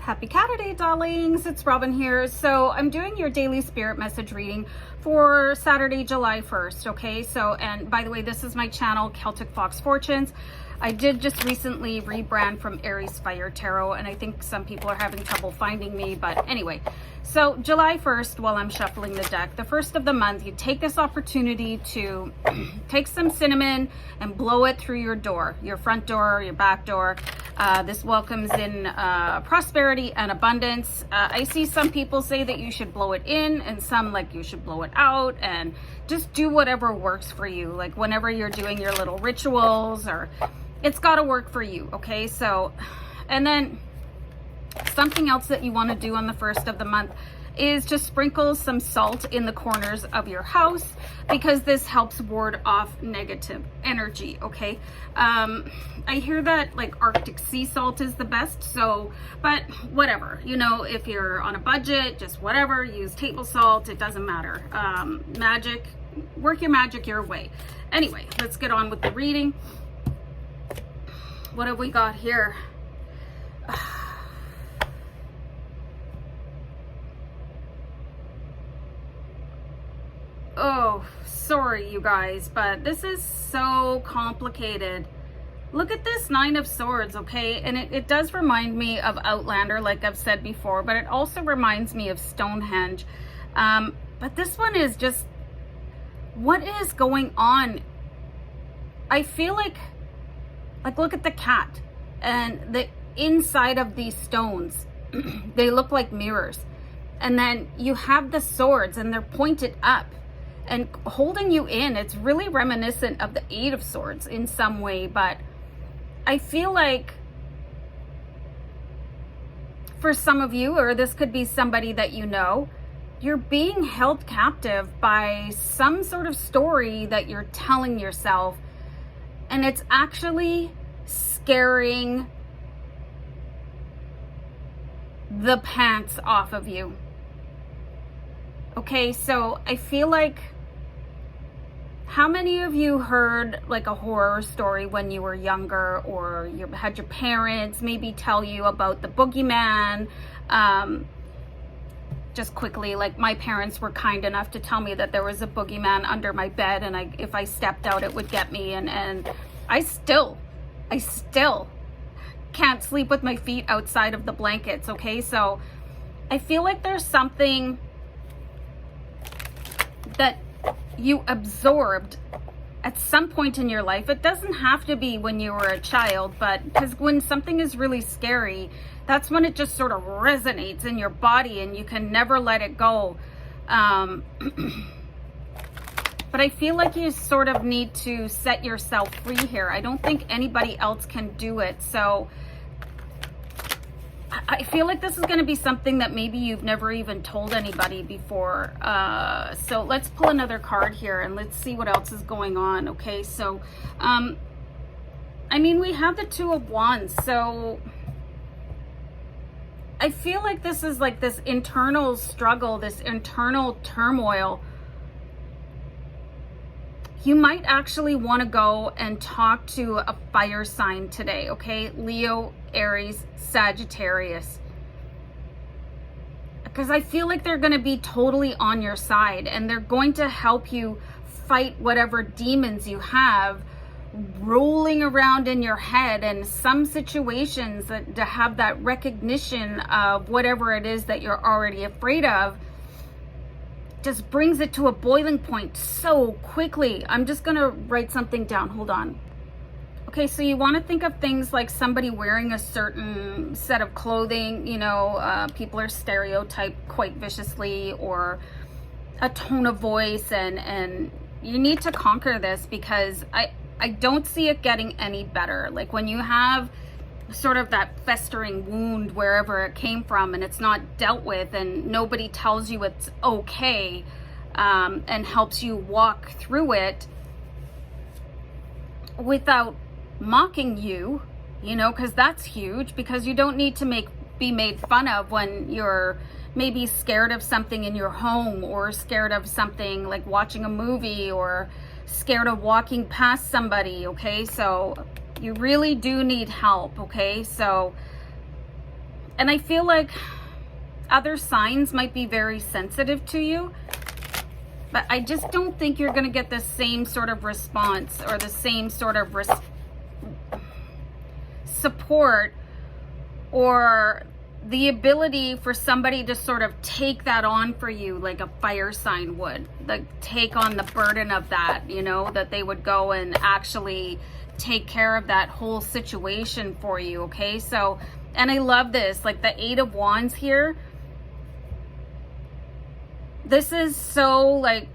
Happy Saturday, darlings. It's Robin here. So I'm doing your daily spirit message reading for Saturday, July 1st. Okay, so, and by the way, this is my channel, Celtic Fox Fortunes. I did just recently rebrand from Aries Fire Tarot, and I think some people are having trouble finding me, but anyway. So July 1st, while I'm shuffling the deck, the first of the month, you take this opportunity to take some cinnamon and blow it through your door, your front door, your back door. This welcomes in prosperity and abundance. I see some people say that you should blow it in, and some like you should blow it out, and just do whatever works for you. Like whenever you're doing your little rituals, or it's got to work for you. Okay, so, and then something else that you want to do on the first of the month is just sprinkle some salt in the corners of your house, because this helps ward off negative energy. Okay, I hear that like Arctic sea salt is the best, so, but whatever, you know, if you're on a budget, just whatever, use table salt, it doesn't matter. Magic, work your magic your way. Anyway, let's get on with the reading. What have we got here? Oh, sorry you guys, but this is so complicated. Look at this Nine of Swords, okay? And it does remind me of Outlander, like I've said before, but it also reminds me of Stonehenge. But this one is just, what is going on? I feel like look at the cat and the inside of these stones. They look like mirrors. And then you have the swords and they're pointed up and holding you in. It's really reminiscent of the Eight of Swords in some way, but I feel like for some of you, or this could be somebody that you know, you're being held captive by some sort of story that you're telling yourself, and it's actually scaring the pants off of you. Okay, so I feel like, how many of you heard like a horror story when you were younger, or you had your parents maybe tell you about the boogeyman? Just quickly, like my parents were kind enough to tell me that there was a boogeyman under my bed, and if I stepped out it would get me, and I still can't sleep with my feet outside of the blankets. Okay, so I feel like there's something that you absorbed at some point in your life. It doesn't have to be when you were a child, but because when something is really scary, that's when it just sort of resonates in your body and you can never let it go. But I feel like you sort of need to set yourself free here. I don't think anybody else can do it. So I feel like this is going to be something that maybe you've never even told anybody before. So let's pull another card here and let's see what else is going on. Okay, so I mean, we have the Two of Wands, so I feel like this is like this internal struggle, this internal turmoil. You might actually want to go and talk to a fire sign today, okay? Leo, Aries, Sagittarius. Because I feel like they're going to be totally on your side, and they're going to help you fight whatever demons you have rolling around in your head, and some situations that to have that recognition of whatever it is that you're already afraid of just brings it to a boiling point so quickly. I'm just gonna write something down. Hold on. Okay, so you want to think of things like somebody wearing a certain set of clothing, you know, people are stereotyped quite viciously, or a tone of voice, and you need to conquer this, because I don't see it getting any better. Like when you have sort of that festering wound wherever it came from, and it's not dealt with, and nobody tells you it's okay, and helps you walk through it without mocking you, you know, because that's huge, because you don't need to be made fun of when you're maybe scared of something in your home, or scared of something like watching a movie, or scared of walking past somebody. Okay, so you really do need help. Okay, so And I feel like other signs might be very sensitive to you, but I just don't think you're going to get the same sort of response or the same sort of support or the ability for somebody to sort of take that on for you like a fire sign would, like take on the burden of that, you know, that they would go and actually take care of that whole situation for you. Okay, so, and I love this, like the 8 of Wands here. This is so like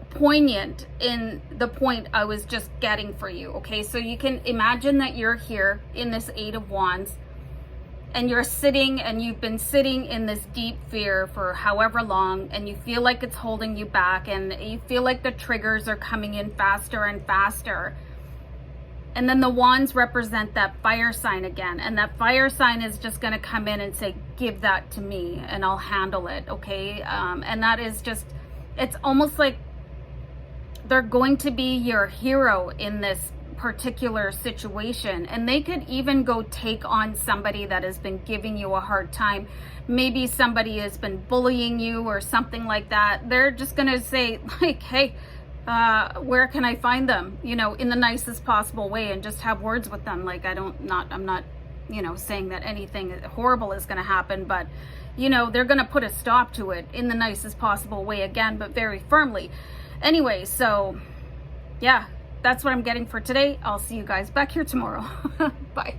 poignant in the point I was just getting for you. Okay, so you can imagine that you're here in this 8 of Wands and you're sitting and you've been sitting in this deep fear for however long, and you feel like it's holding you back and you feel like the triggers are coming in faster and faster. And then the wands represent that fire sign again, and that fire sign is just going to come in and say, give that to me and I'll handle it. Okay, and that is just, it's almost like they're going to be your hero in this particular situation, and they could even go take on somebody that has been giving you a hard time. Maybe somebody has been bullying you or something like that. They're just gonna say like, hey, where can I find them, you know, in the nicest possible way, and just have words with them. Like, I'm not you know, saying that anything horrible is going to happen, but you know, they're going to put a stop to it in the nicest possible way again, but very firmly. Anyway, so yeah, that's what I'm getting for today. I'll see you guys back here tomorrow. Bye.